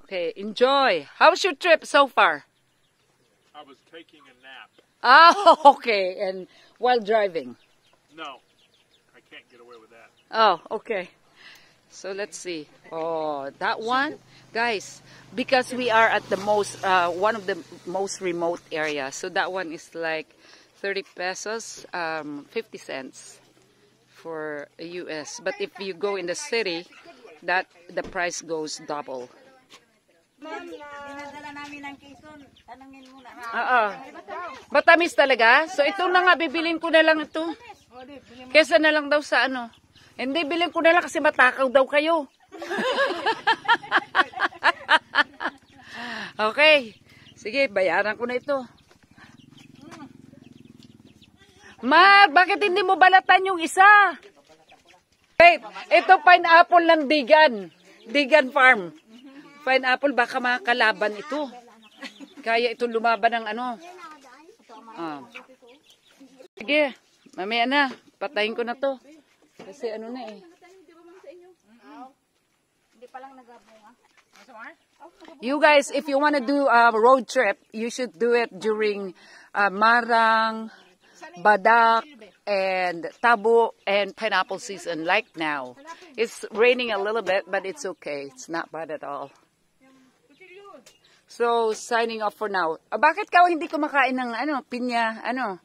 Okay, enjoy. How's your trip so far? I was taking a nap. Oh, okay. And while driving? No, I can't get away with that. Oh, okay. So let's see. Oh, that one, guys, because we are at the most, one of the most remote areas. So that one is like 30 pesos, 50 cents for a US. But if you go in the city, that the price goes double. Dinadala namin ng Quezon. Tanungin muna. Oo. Matamis talaga? So ito na nga, bibilin ko na lang ito. Kesa na lang daw sa ano. Hindi, bilhin ko na lang kasi matakaw daw kayo. Okay. Sige, bayaran ko na ito. Mar, bakit hindi mo balatan yung isa? Wait, ito pineapple ng Digan. Digan Farm. Pineapple, baka makakalaban ito. Kaya ito lumaban ng ano. Ah. Sige, mamaya na. Patayin ko na to. Kasi ano na eh. You guys, if you want to do a road trip, you should do it during Marang, Badak, and Tabo, and pineapple season like now. It's raining a little bit, but it's okay. It's not bad at all. So, signing off for now. Bakit ka hindi kumakain ng ano, pinya, ano?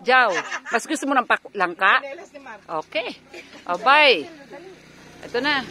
Jaw, mas gusto mo ng langka? Okay. Oh, bye. Ito na.